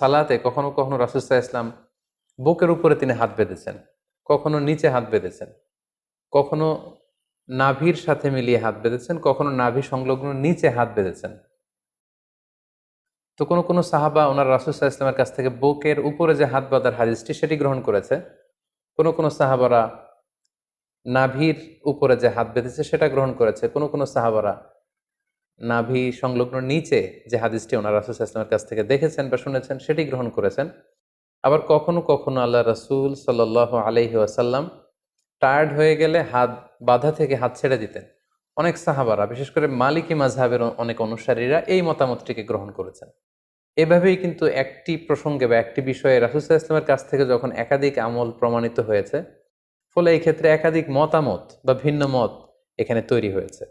সালাতে কখনো কখনো রাসূল সাল্লাল্লাহু আলাইহি ওয়াসাল্লাম বুকের উপরে তিনি হাত বেঁধেছেন, কখনো নিচে হাত বেঁধেছেন, কখনো নাভির সাথে মিলিয়ে হাত বেঁধেছেন, কখনো নাভি সংলগ্ন নিচে হাত বেঁধেছেন। তো কোনো কোনো সাহাবা ওনার রাসূল সাল্লাল্লাহু আলাইহি ওয়াসাল্লামের কাছ থেকে বুকের উপরে যে হাত বাঁধার হাদিসটি সেটি গ্রহণ করেছে। কোনো কোনো সাহাবারা নাভির উপরে যে হাত বেঁধেছে সেটা গ্রহণ করেছে। কোনো কোনো সাহাবারা নাভি সংলগ্ন নিচে যে হাদিসটি ওনার রাসূল সাল্লাল্লাহু আলাইহি ওয়াসাল্লামের কাছ থেকে দেখেছেন বা শুনেছেন সেটি গ্রহণ করেছেন। আবার কখনো কখনো আল্লাহ রাসূল সাল্লাল্লাহু আলাইহি ওয়াসাল্লাম টায়ার্ড হয়ে গেলে হাত বাঁধা থেকে হাত ছেড়ে দিতেন। অনেক সাহাবারা বিশেষ করে মালিকি মাযহাবের অনেক অনুসারীরা এই মতামতটিকে গ্রহণ করেছেন। এভাবেই কিন্তু একটি প্রসঙ্গে বা একটি বিষয়ে রাসূল সাল্লাল্লাহু আলাইহি ওয়াসাল্লামের কাছ থেকে যখন একাধিক আমল প্রমাণিত হয়েছে, ফলে এই ক্ষেত্রে একাধিক মতামত বা ভিন্ন মত এখানে তৈরি হয়েছে।